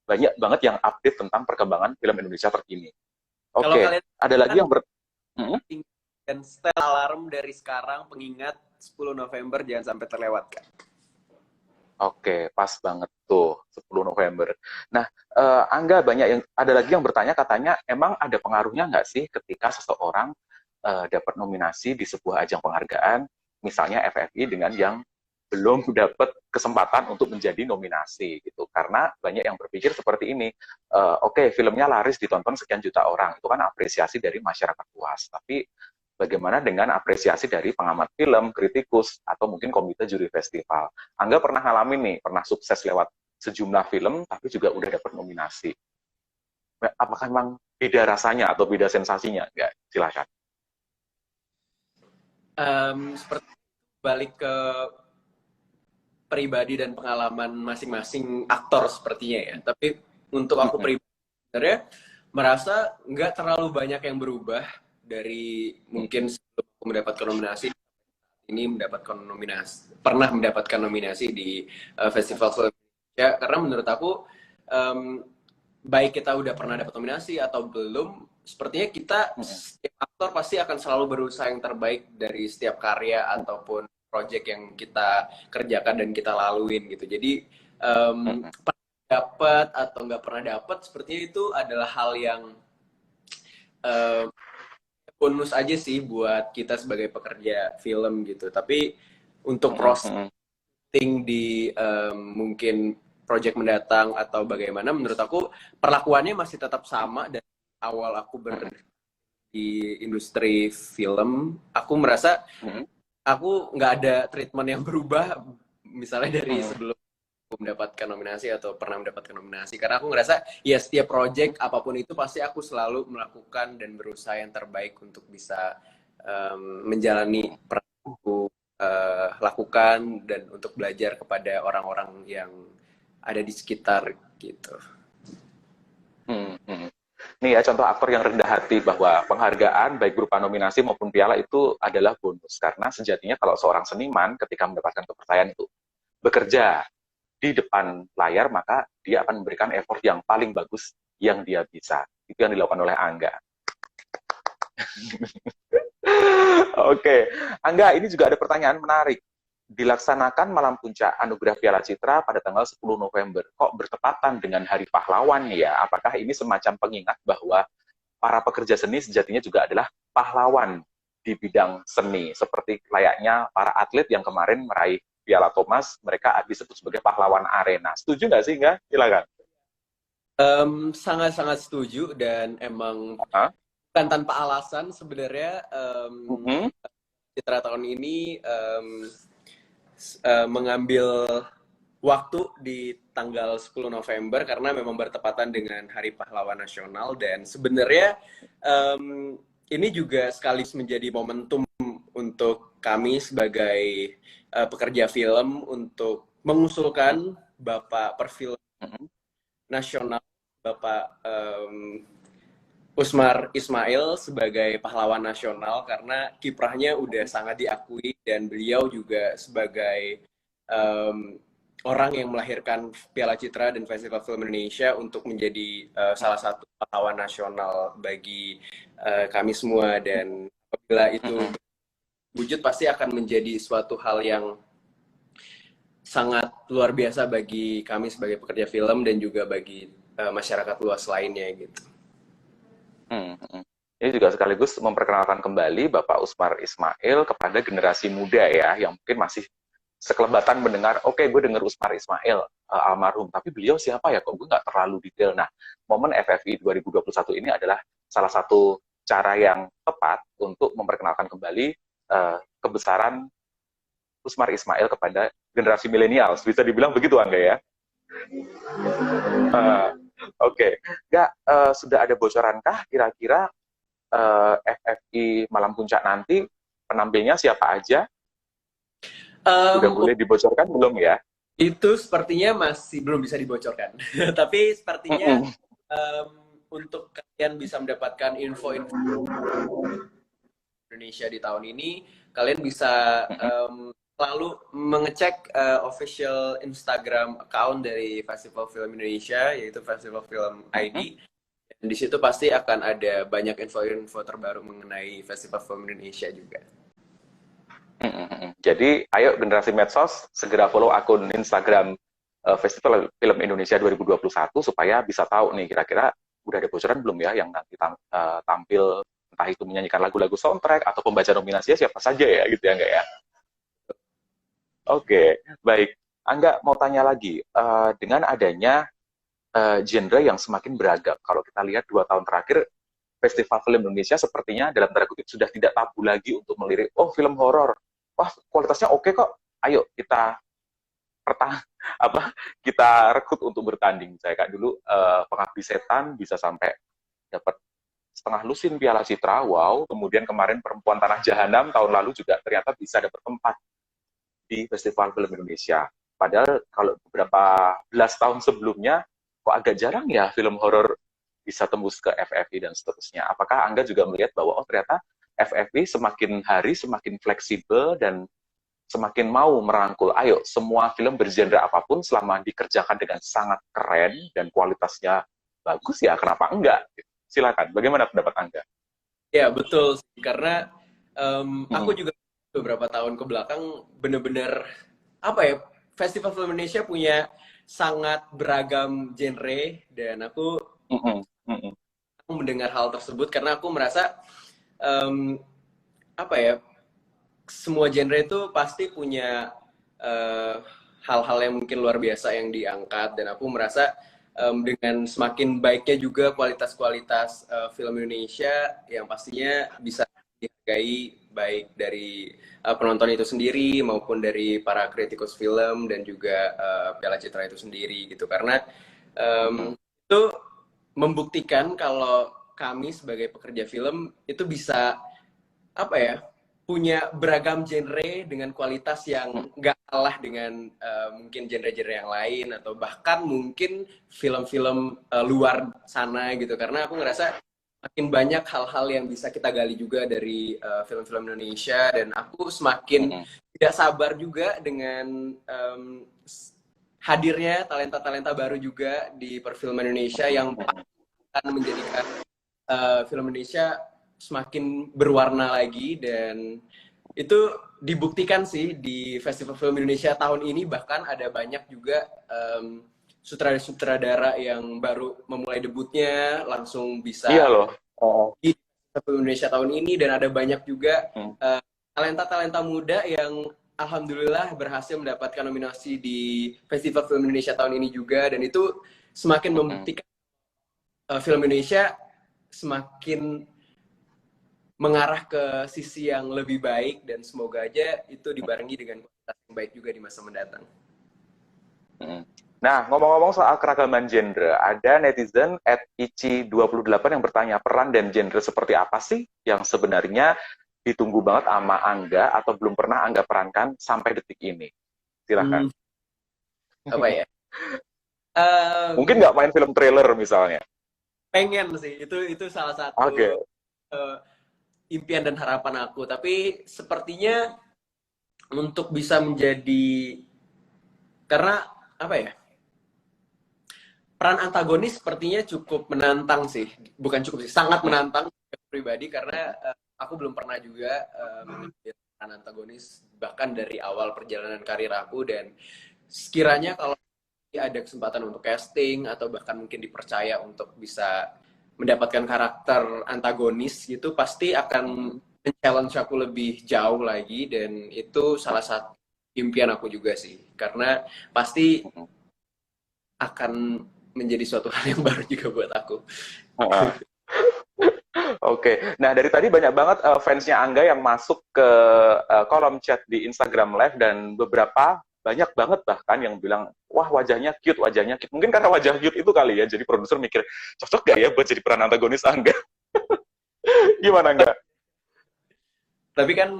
banyak banget yang update tentang perkembangan film Indonesia terkini. Kalau Oke, kalian ada lagi kan yang ber... Hmm? dan setel alarm dari sekarang, pengingat 10 November jangan sampai terlewatkan. Oke, pas banget tuh 10 November. Nah, Angga banyak yang ada lagi yang bertanya katanya emang ada pengaruhnya nggak sih ketika seseorang dapat nominasi di sebuah ajang penghargaan, misalnya FFI dengan yang belum dapat kesempatan untuk menjadi nominasi gitu. Karena banyak yang berpikir seperti ini, oke, filmnya laris ditonton sekian juta orang, itu kan apresiasi dari masyarakat luas. Tapi bagaimana dengan apresiasi dari pengamat film, kritikus, atau mungkin komite juri festival? Angga pernah ngalamin nih, pernah sukses lewat sejumlah film, tapi juga udah dapat nominasi. Apakah memang beda rasanya atau beda sensasinya? Enggak, silakan. Seperti balik ke pribadi dan pengalaman masing-masing aktor sepertinya ya. Tapi untuk aku pribadi sebenarnya merasa nggak terlalu banyak yang berubah dari mungkin sebelum aku mendapatkan nominasi ini pernah mendapatkan nominasi di Festival Film Indonesia, karena menurut aku baik kita udah pernah dapat nominasi atau belum, sepertinya kita setiap aktor pasti akan selalu berusaha yang terbaik dari setiap karya ataupun project yang kita kerjakan dan kita laluin gitu. Jadi dapat atau nggak pernah dapat, sepertinya itu adalah hal yang bonus aja sih buat kita sebagai pekerja film gitu. Tapi untuk proses di mungkin project mendatang atau bagaimana, menurut aku perlakuannya masih tetap sama. Dan awal aku di industri film, aku merasa aku nggak ada treatment yang berubah misalnya dari sebelum aku mendapatkan nominasi atau pernah mendapatkan nominasi, karena aku ngerasa ya setiap project apapun itu pasti aku selalu melakukan dan berusaha yang terbaik untuk bisa menjalani peran aku lakukan dan untuk belajar kepada orang-orang yang ada di sekitar gitu. Nih ya contoh aktor yang rendah hati bahwa penghargaan baik berupa nominasi maupun piala itu adalah bonus, karena sejatinya kalau seorang seniman ketika mendapatkan kepercayaan itu bekerja di depan layar, maka dia akan memberikan effort yang paling bagus yang dia bisa. Itu yang dilakukan oleh Angga. Oke, Angga, ini juga ada pertanyaan menarik. Dilaksanakan malam puncak Anugerah Piala Citra pada tanggal 10 November. Kok bertepatan dengan Hari Pahlawan ya? Apakah ini semacam pengingat bahwa para pekerja seni sejatinya juga adalah pahlawan di bidang seni, seperti layaknya para atlet yang kemarin meraih Piala Thomas, mereka disebut sebagai pahlawan arena. Setuju nggak sih, nggak? Silakan. Sangat-sangat setuju, dan emang bukan tanpa alasan sebenarnya. Citra tahun ini mengambil waktu di tanggal 10 November karena memang bertepatan dengan Hari Pahlawan Nasional, dan sebenarnya ini juga sekaligus menjadi momentum untuk kami sebagai pekerja film untuk mengusulkan Bapak Perfilman Nasional, Bapak Usmar Ismail sebagai pahlawan nasional, karena kiprahnya udah sangat diakui dan beliau juga sebagai orang yang melahirkan Piala Citra dan Festival Film Indonesia untuk menjadi salah satu pahlawan nasional bagi kami semua. Dan apabila itu wujud, pasti akan menjadi suatu hal yang sangat luar biasa bagi kami sebagai pekerja film dan juga bagi masyarakat luas lainnya gitu. Ini juga sekaligus memperkenalkan kembali Bapak Usmar Ismail kepada generasi muda ya, yang mungkin masih sekelebatan mendengar, oke, gue dengar Usmar Ismail almarhum, tapi beliau siapa ya, kok gue nggak terlalu detail. Nah, momen FFI 2021 ini adalah salah satu cara yang tepat untuk memperkenalkan kembali kebesaran Usmar Ismail kepada generasi milenial. Bisa dibilang begitu, Angga ya? Oke. Nggak, sudah ada bocorankah kira-kira FFI Malam Puncak nanti penampilnya siapa aja? Udah boleh dibocorkan belum ya? Itu sepertinya masih belum bisa dibocorkan. Tapi sepertinya untuk kalian bisa mendapatkan info-info Indonesia di tahun ini, kalian bisa lalu mengecek official Instagram account dari Festival Film Indonesia, yaitu Festival Film ID. Dan di situ pasti akan ada banyak info-info terbaru mengenai Festival Film Indonesia juga. Jadi, ayo generasi medsos segera follow akun Instagram Festival Film Indonesia 2021 supaya bisa tahu nih kira-kira udah ada bocoran belum ya yang nanti tampil, entah itu menyanyikan lagu-lagu soundtrack atau pembaca nominasinya siapa saja ya gitu ya, enggak ya? Oke, baik. Angga mau tanya lagi, dengan adanya genre yang semakin beragam, kalau kita lihat 2 tahun terakhir Festival Film Indonesia sepertinya dalam tanda kutip sudah tidak tabu lagi untuk melirik, oh film horor, wah kualitasnya oke kok, ayo kita kita rekrut untuk bertanding. Saya kayak dulu Pengabdi Setan bisa sampai dapat setengah lusin Piala Citra, wow. Kemudian kemarin Perempuan Tanah Jahanam tahun lalu juga ternyata bisa dapat tempat di Festival Film Indonesia. Padahal kalau beberapa belas tahun sebelumnya kok agak jarang ya film horor bisa tembus ke FFI dan seterusnya. Apakah Angga juga melihat bahwa oh ternyata FFI semakin hari semakin fleksibel dan semakin mau merangkul, ayo semua film bergenre apapun selama dikerjakan dengan sangat keren dan kualitasnya bagus ya kenapa enggak? Silakan, bagaimana pendapat Angga? Ya betul, karena aku juga beberapa tahun ke belakang bener-bener apa ya, Festival Film Indonesia punya sangat beragam genre dan aku mendengar hal tersebut karena aku merasa apa ya, semua genre itu pasti punya hal-hal yang mungkin luar biasa yang diangkat dan aku merasa dengan semakin baiknya juga kualitas-kualitas film Indonesia yang pastinya bisa dihargai baik dari penonton itu sendiri maupun dari para kritikus film dan juga Piala Citra itu sendiri gitu karena itu membuktikan kalau kami sebagai pekerja film itu bisa apa ya punya beragam genre dengan kualitas yang nggak kalah dengan mungkin genre-genre yang lain atau bahkan mungkin film-film luar sana gitu karena aku ngerasa makin banyak hal-hal yang bisa kita gali juga dari film-film Indonesia dan aku semakin tidak sabar juga dengan hadirnya talenta-talenta baru juga di perfilman Indonesia yang akan menjadikan film Indonesia semakin berwarna lagi dan itu dibuktikan sih di Festival Film Indonesia tahun ini bahkan ada banyak juga sutradara-sutradara yang baru memulai debutnya langsung bisa di Film Indonesia tahun ini dan ada banyak juga talenta-talenta muda yang alhamdulillah berhasil mendapatkan nominasi di Festival Film Indonesia tahun ini juga dan itu semakin membuktikan film Indonesia semakin mengarah ke sisi yang lebih baik dan semoga aja itu dibarengi dengan kualitas yang baik juga di masa mendatang. Nah, ngomong-ngomong soal keragaman genre, ada netizen @ici28 yang bertanya, peran dan genre seperti apa sih yang sebenarnya ditunggu banget sama Angga atau belum pernah Angga perankan sampai detik ini? Silahkan. Apa ya? Mungkin nggak main film trailer misalnya? Pengen sih, itu salah satu impian dan harapan aku. Tapi sepertinya untuk bisa menjadi, karena apa ya? Peran antagonis sepertinya cukup menantang sih, bukan cukup sih, sangat menantang pribadi karena aku belum pernah juga mengambil peran antagonis bahkan dari awal perjalanan karir aku dan sekiranya kalau ada kesempatan untuk casting atau bahkan mungkin dipercaya untuk bisa mendapatkan karakter antagonis gitu pasti akan men-challenge aku lebih jauh lagi dan itu salah satu impian aku juga sih karena pasti akan menjadi suatu hal yang baru juga buat aku. Oke, nah dari tadi banyak banget fansnya Angga yang masuk ke kolom chat di Instagram Live dan beberapa banyak banget bahkan yang bilang wah wajahnya cute. Mungkin karena wajah cute itu kali ya, jadi produser mikir cocok gak ya buat jadi peran antagonis Angga? Gimana Angga? Tapi kan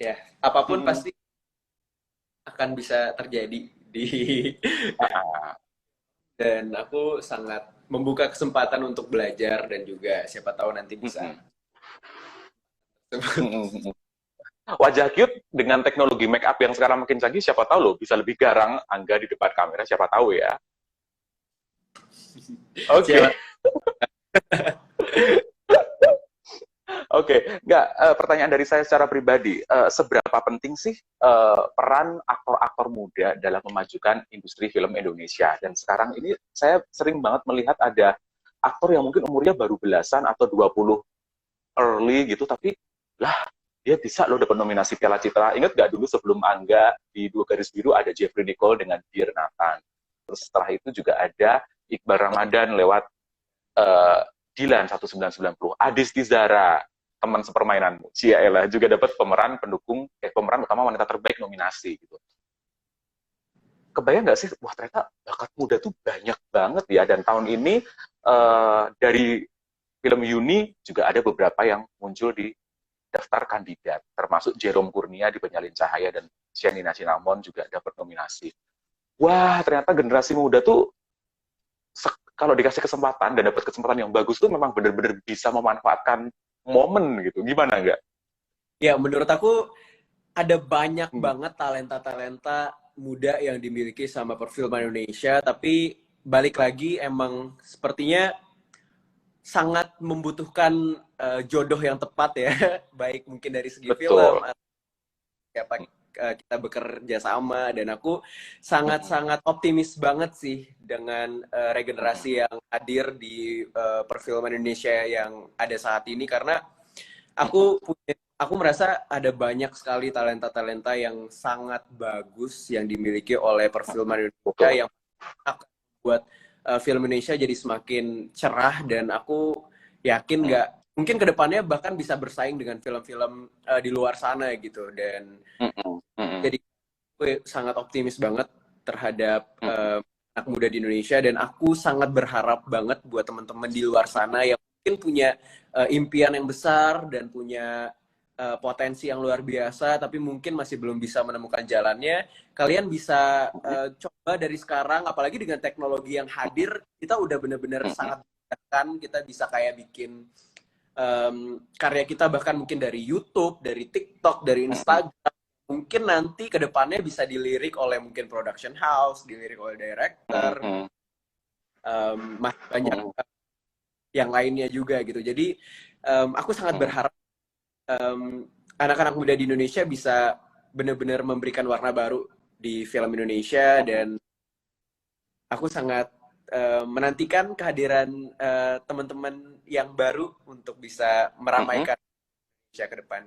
ya apapun pasti akan bisa terjadi di dan aku sangat membuka kesempatan untuk belajar dan juga siapa tahu nanti bisa. Wajah cute dengan teknologi make up yang sekarang makin canggih, siapa tahu loh bisa lebih garang Angga di depan kamera, siapa tahu ya. Oke. Oke, nggak, pertanyaan dari saya secara pribadi, seberapa penting sih peran aktor-aktor muda dalam memajukan industri film Indonesia? Dan sekarang ini saya sering banget melihat ada aktor yang mungkin umurnya baru belasan atau 20 early gitu, tapi lah dia bisa loh dapat nominasi Piala Citra. Ingat nggak dulu sebelum Angga di Dua Garis Biru ada Jeffrey Nicole dengan Dear Nathan. Terus setelah itu juga ada Iqbal Ramadan lewat uh, Dilan 1990, Adis Tizara, teman sepermainanmu, Cia Ella juga dapat pemeran utama wanita terbaik nominasi gitu. Kebayang nggak sih, wah ternyata bakat muda tuh banyak banget ya, dan tahun ini dari film Yuni juga ada beberapa yang muncul di daftar kandidat, termasuk Jerome Kurnia di Penyalin Cahaya dan Shenina Cinnamon juga dapat nominasi. Wah, ternyata generasi muda tuh kalau dikasih kesempatan dan dapat kesempatan yang bagus tuh memang benar-benar bisa memanfaatkan momen gitu. Gimana enggak? Ya, menurut aku ada banyak banget talenta-talenta muda yang dimiliki sama perfilman Indonesia, tapi balik lagi emang sepertinya sangat membutuhkan jodoh yang tepat ya, baik mungkin dari segi film Betul. atau siapa kita bekerja sama, dan aku sangat-sangat optimis banget sih dengan regenerasi yang hadir di perfilman Indonesia yang ada saat ini, karena aku merasa ada banyak sekali talenta-talenta yang sangat bagus yang dimiliki oleh perfilman Indonesia Betul. yang akan membuat film Indonesia jadi semakin cerah, dan aku yakin nggak mungkin kedepannya bahkan bisa bersaing dengan film-film di luar sana gitu, dan jadi gue sangat optimis banget terhadap anak muda di Indonesia, dan aku sangat berharap banget buat teman-teman di luar sana yang mungkin punya impian yang besar dan punya potensi yang luar biasa, tapi mungkin masih belum bisa menemukan jalannya. Kalian bisa coba dari sekarang, apalagi dengan teknologi yang hadir, kita udah bener-bener sangat memudahkan. Kita bisa kayak bikin karya kita bahkan mungkin dari YouTube, dari TikTok, dari Instagram. Mungkin nanti ke depannya bisa dilirik oleh mungkin production house, dilirik oleh director, masih banyak yang lainnya juga gitu. Jadi aku sangat berharap anak-anak muda di Indonesia bisa benar-benar memberikan warna baru di film Indonesia, dan aku sangat menantikan kehadiran teman-teman yang baru untuk bisa meramaikan Indonesia ke depan.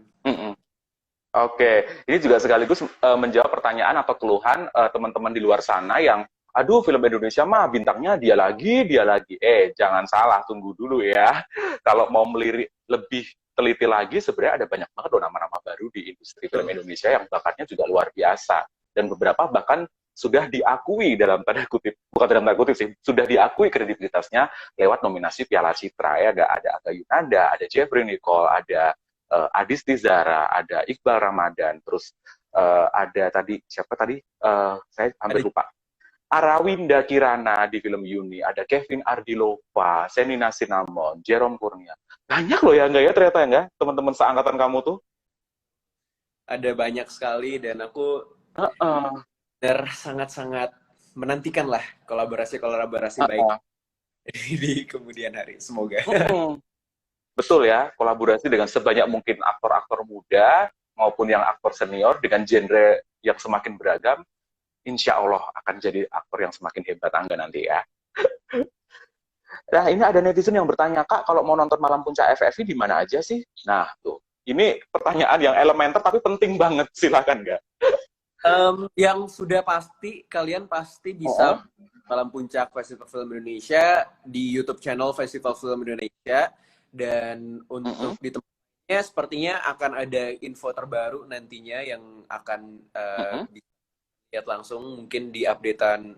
Oke, ini juga sekaligus menjawab pertanyaan atau keluhan teman-teman di luar sana yang, aduh film Indonesia mah bintangnya dia lagi, dia lagi. Jangan salah, tunggu dulu ya. Kalau mau melirik lebih teliti lagi, sebenarnya ada banyak banget loh nama-nama baru di industri film Indonesia yang bakatnya juga luar biasa. Dan beberapa bahkan sudah diakui dalam tanda kutip, bukan dalam tanda kutip sih, sudah diakui kredibilitasnya lewat nominasi Piala Citra ya. Ada Angga Yunanda, ada Jeffrey Nicole, ada Adis Tizara, ada Iqbal Ramadan, terus ada tadi siapa tadi? Saya hampir lupa. Arawinda Kirana di film Yuni, ada Kevin Ardilova, Shenina Cinnamon, Jerome Kurnia. Banyak loh ya enggak ya ternyata enggak teman-teman seangkatan kamu tuh. Ada banyak sekali, dan aku sangat-sangat menantikan lah kolaborasi baik di kemudian hari. Semoga. Betul ya, kolaborasi dengan sebanyak mungkin aktor-aktor muda maupun yang aktor senior dengan genre yang semakin beragam, insya Allah akan jadi aktor yang semakin hebat Angga nanti ya. Nah, ini ada netizen yang bertanya, Kak, kalau mau nonton Malam Puncak FFI di mana aja sih? Nah, tuh. Ini pertanyaan yang elementer tapi penting banget, silakan nggak? Yang sudah pasti, kalian pasti bisa Malam Puncak Festival Film Indonesia di YouTube channel Festival Film Indonesia. Dan untuk di tempatnya sepertinya akan ada info terbaru nantinya yang akan lihat langsung mungkin di updatean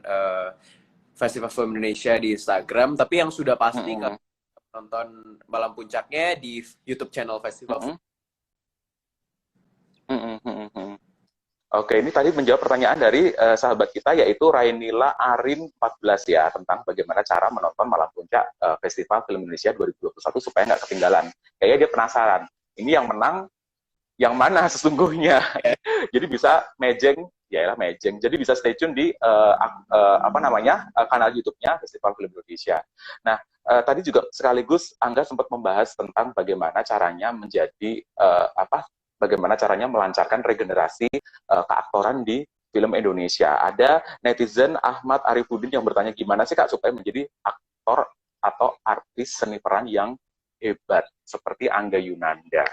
Festival Film Indonesia di Instagram. Tapi yang sudah pasti kalau nonton Malam Puncaknya di YouTube channel Festival. Oke, ini tadi menjawab pertanyaan dari sahabat kita, yaitu Rainila Arin 14 ya, tentang bagaimana cara menonton Malam Puncak Festival Film Indonesia 2021 supaya nggak ketinggalan. Kayaknya dia penasaran, ini yang menang yang mana sesungguhnya. Jadi bisa mejeng, ya mejeng. Jadi bisa stay tune di kanal YouTube-nya Festival Film Indonesia. Nah, tadi juga sekaligus Angga sempat membahas tentang bagaimana caranya bagaimana caranya melancarkan regenerasi keaktoran di film Indonesia. Ada netizen Ahmad Arifudin yang bertanya gimana sih Kak supaya menjadi aktor atau artis seni peran yang hebat seperti Angga Yunanda.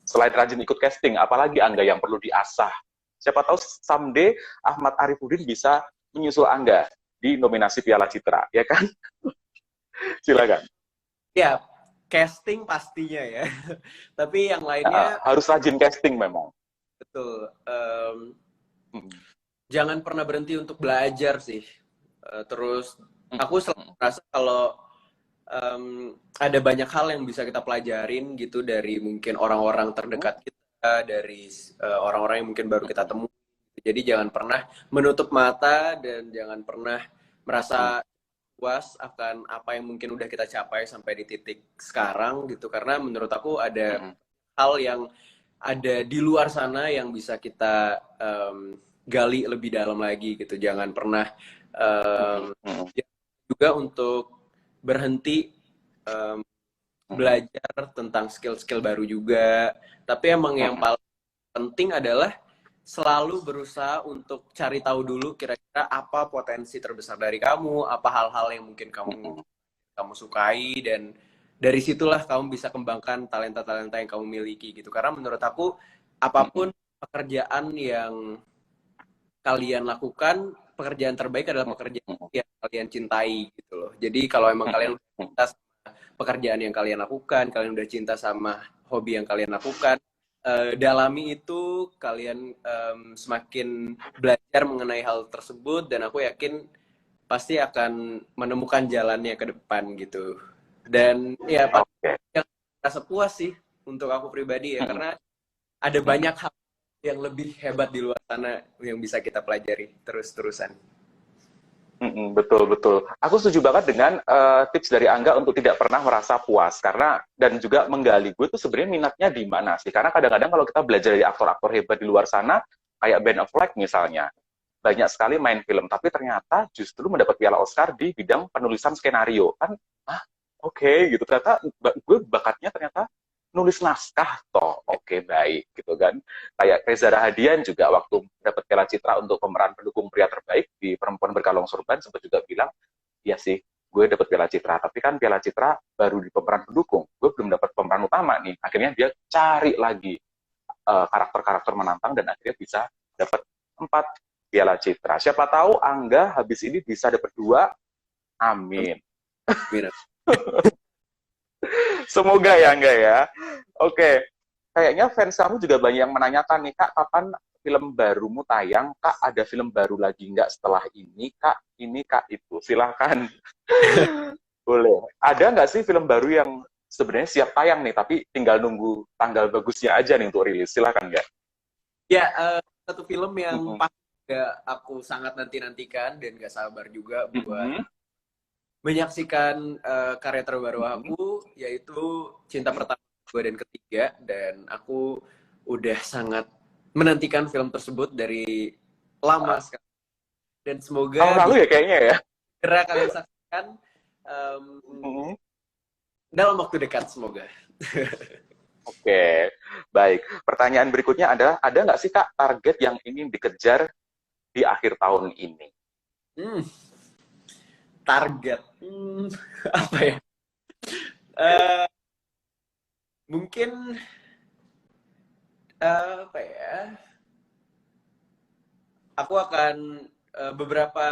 Selain rajin ikut casting, apalagi Angga yang perlu diasah? Siapa tahu someday Ahmad Arifudin bisa menyusul Angga di nominasi Piala Citra, ya kan? Silakan. Ya, casting pastinya ya. Tapi yang lainnya harus rajin casting memang. Betul. Jangan pernah berhenti untuk belajar sih. Terus aku selalu merasa kalau ada banyak hal yang bisa kita pelajarin gitu dari mungkin orang-orang terdekat kita, dari orang-orang yang mungkin baru kita temui. Jadi jangan pernah menutup mata dan jangan pernah merasa puas akan apa yang mungkin udah kita capai sampai di titik sekarang gitu. Karena menurut aku ada hal yang ada di luar sana yang bisa kita gali lebih dalam lagi gitu. Jangan pernah juga untuk berhenti belajar tentang skill-skill baru juga. Tapi emang yang paling penting adalah selalu berusaha untuk cari tahu dulu kira-kira apa potensi terbesar dari kamu, apa hal-hal yang mungkin kamu sukai, dan dari situlah kamu bisa kembangkan talenta-talenta yang kamu miliki gitu. Karena menurut aku apapun pekerjaan yang kalian lakukan, pekerjaan terbaik adalah pekerjaan yang kalian cintai gitu loh. Jadi kalau emang kalian udah cinta sama pekerjaan yang kalian lakukan, kalian udah cinta sama hobi yang kalian lakukan, dalami itu, kalian semakin belajar mengenai hal tersebut, dan aku yakin pasti akan menemukan jalannya ke depan gitu. Dan ya yang rasa puas sih untuk aku pribadi ya, karena ada banyak hal yang lebih hebat di luar sana yang bisa kita pelajari terus-terusan. Betul. Aku setuju banget dengan tips dari Angga untuk tidak pernah merasa puas, karena dan juga menggali gue tuh sebenarnya minatnya di mana sih. Karena kadang-kadang kalau kita belajar dari aktor-aktor hebat di luar sana, kayak Ben Affleck misalnya, banyak sekali main film, tapi ternyata justru mendapat piala Oscar di bidang penulisan skenario. Kan, oke, gitu. Ternyata gue bakatnya ternyata nulis naskah toh. Oke, baik gitu kan. Kayak Reza Rahadian juga waktu dapat Piala Citra untuk pemeran pendukung pria terbaik di Perempuan Berkalung Sorban sempat juga bilang, ya sih, gue dapat Piala Citra, tapi kan Piala Citra baru di pemeran pendukung, gue belum dapat pemeran utama nih. Akhirnya dia cari lagi karakter-karakter menantang dan akhirnya bisa dapat 4 Piala Citra. Siapa tahu Angga habis ini bisa dapat 2. Amin. Semoga ya Angga ya. Oke. Kayaknya fans kamu juga banyak yang menanyakan nih, Kak, kapan film barumu tayang? Kak, ada film baru lagi nggak setelah ini? Kak, ini, Kak, itu. Silahkan. Boleh. Ada nggak sih film baru yang sebenarnya siap tayang nih, tapi tinggal nunggu tanggal bagusnya aja nih untuk rilis? Silahkan, nggak? Ya, satu film yang pasti aku sangat nanti-nantikan dan gak sabar juga buat menyaksikan karya terbaru aku, yaitu Cinta Pertama, Kedua, dan Ketiga. Dan aku udah sangat menantikan film tersebut dari lama sekali. Dan semoga tahun lalu ya kayaknya ya. segera kalian saksikan dalam waktu dekat, semoga. Oke, baik. Pertanyaan berikutnya adalah, ada nggak sih Kak target yang ingin dikejar di akhir tahun ini? Target apa ya? Mungkin apa ya? Aku akan beberapa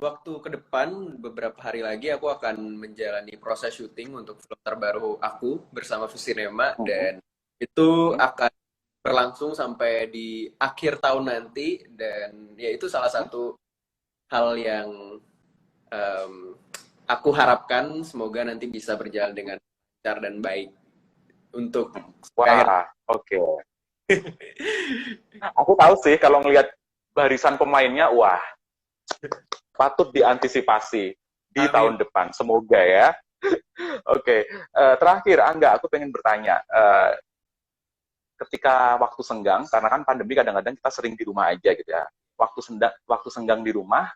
waktu ke depan, beberapa hari lagi aku akan menjalani proses syuting untuk film terbaru aku bersama Visinema, dan itu akan berlangsung sampai di akhir tahun nanti, dan ya itu salah satu hal yang aku harapkan semoga nanti bisa berjalan dengan lancar dan baik untuk oke. Aku tahu sih kalau ngelihat barisan pemainnya, wah, patut diantisipasi di tahun depan. Semoga ya. Oke, terakhir Angga, aku pengen bertanya, ketika waktu senggang, karena kan pandemi kadang-kadang kita sering di rumah aja gitu ya, waktu senggang di rumah,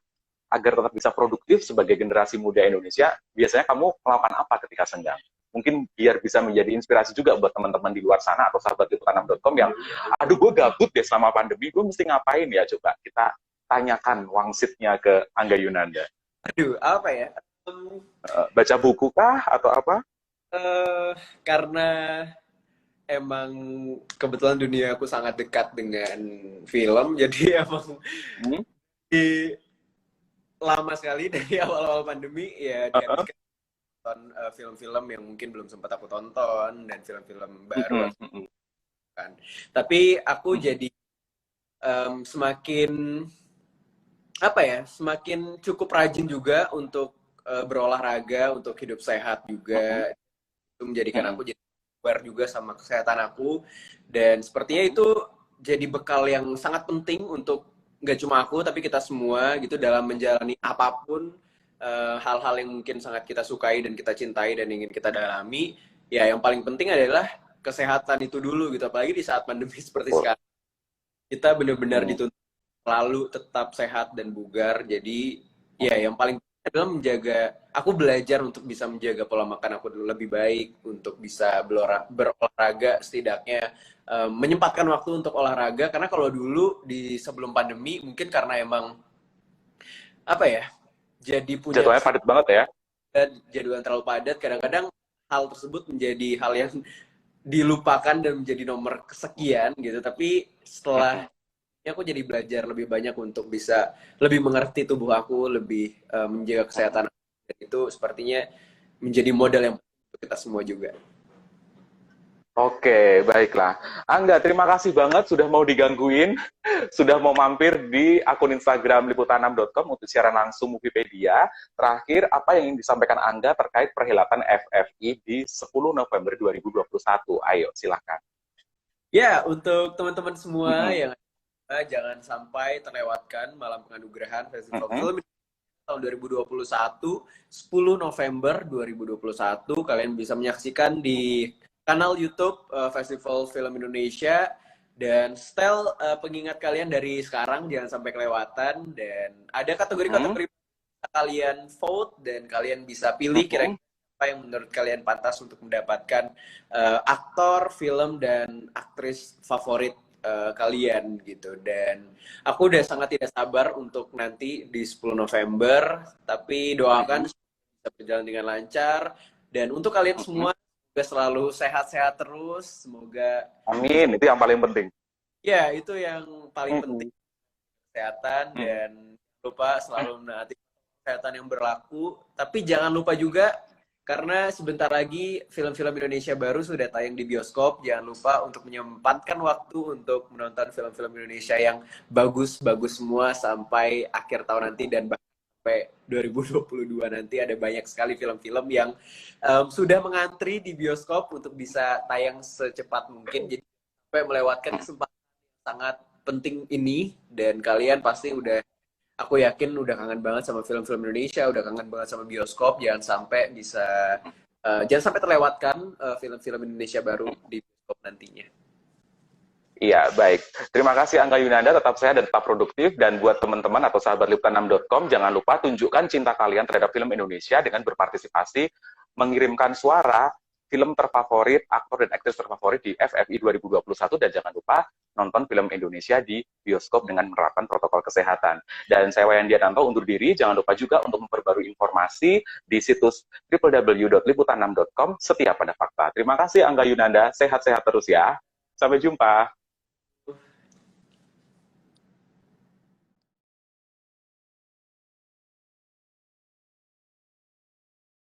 agar tetap bisa produktif sebagai generasi muda Indonesia, biasanya kamu melakukan apa ketika senggang? Mungkin biar bisa menjadi inspirasi juga buat teman-teman di luar sana atau sahabat liputan6.com yang, aduh gue gabut deh selama pandemi, gue mesti ngapain ya? Coba kita tanyakan wangsitnya ke Angga Yunanda. Aduh, apa ya? Em, Baca buku kah atau apa? eh, karena emang kebetulan dunia aku sangat dekat dengan film, jadi emang Hmm? di lama sekali dari awal-awal pandemi ya Uh-uh. dihabiskan nonton film-film yang mungkin belum sempat aku tonton dan film-film baru Mm-mm, mm-mm, kan. Tapi aku mm-mm, jadi semakin apa ya, semakin cukup rajin juga untuk berolahraga, untuk hidup sehat mm-mm, juga. Itu menjadikan mm-mm, aku jadi aware juga sama kesehatan aku dan sepertinya mm-mm. itu jadi bekal yang sangat penting untuk nggak cuma aku tapi kita semua gitu dalam menjalani apapun hal-hal yang mungkin sangat kita sukai dan kita cintai dan ingin kita dalami ya yang paling penting adalah kesehatan itu dulu gitu apalagi di saat pandemi seperti Betul. sekarang kita benar-benar Mm. dituntut selalu tetap sehat dan bugar. Jadi ya yang paling penting adalah menjaga, aku belajar untuk bisa menjaga pola makan aku dulu lebih baik, untuk bisa berolahraga setidaknya, menyempatkan waktu untuk olahraga. Karena kalau dulu di sebelum pandemi mungkin karena emang apa ya, jadi punya Jadwalnya padat banget ya. jadwal yang terlalu padat, kadang-kadang hal tersebut menjadi hal yang dilupakan dan menjadi nomor kesekian gitu. Tapi setelah Mm-mm. ya aku jadi belajar lebih banyak untuk bisa lebih mengerti tubuh aku, lebih menjaga Mm-mm. kesehatan aku. Dan itu sepertinya menjadi modal yang penting untuk kita semua juga. Oke, baiklah. Angga, terima kasih banget sudah mau digangguin, sudah mau mampir di akun Instagram liputan6.com untuk siaran langsung Wikipedia. Terakhir, apa yang ingin disampaikan Angga terkait perhelatan FFI di 10 November 2021? Ayo, silakan. Ya, untuk teman-teman semua Mm-mm. yang jangan sampai terlewatkan Malam Penganugerahan Festival Mm-mm. Film tahun 2021, 10 November 2021. Kalian bisa menyaksikan di kanal YouTube Festival Film Indonesia dan setel pengingat kalian dari sekarang jangan sampai kelewatan dan ada Mm-mm. kategori-kategori kalian vote dan kalian bisa pilih Mm-mm. kira-kira apa yang menurut kalian pantas untuk mendapatkan aktor, film dan aktris favorit kalian gitu dan aku udah sangat tidak sabar untuk nanti di 10 November tapi doakan Mm-mm. bisa berjalan dengan lancar dan untuk kalian Mm-mm. semua semoga selalu sehat-sehat terus semoga bisa Amin, itu yang paling penting. ya itu yang paling penting Mm-mm. kesehatan Mm-mm. dan lupa selalu menaati kesehatan yang berlaku. Tapi jangan lupa juga karena sebentar lagi film-film Indonesia baru sudah tayang di bioskop. Jangan lupa untuk menyempatkan waktu untuk menonton film-film Indonesia yang bagus-bagus semua sampai akhir tahun nanti dan bahkan sampai 2022 nanti ada banyak sekali film-film yang sudah mengantri di bioskop untuk bisa tayang secepat mungkin. Jadi sampai melewatkan kesempatan yang sangat penting ini dan kalian pasti udah aku yakin udah kangen banget sama film-film Indonesia, udah kangen banget sama bioskop, jangan sampai bisa jangan sampai terlewatkan film-film Indonesia baru di bioskop nantinya. Iya, baik. Terima kasih Angga Yunanda, tetap sehat dan tetap produktif. Dan buat teman-teman atau sahabat liputan6.com, jangan lupa tunjukkan cinta kalian terhadap film Indonesia dengan berpartisipasi, mengirimkan suara film terfavorit, aktor dan aktris terfavorit di FFI 2021, dan jangan lupa nonton film Indonesia di bioskop dengan menerapkan protokol kesehatan. Dan saya Wayan Diananto undur diri, jangan lupa juga untuk memperbarui informasi di situs www.liputan6.com, setia pada fakta. Terima kasih Angga Yunanda, sehat-sehat terus ya. Sampai jumpa.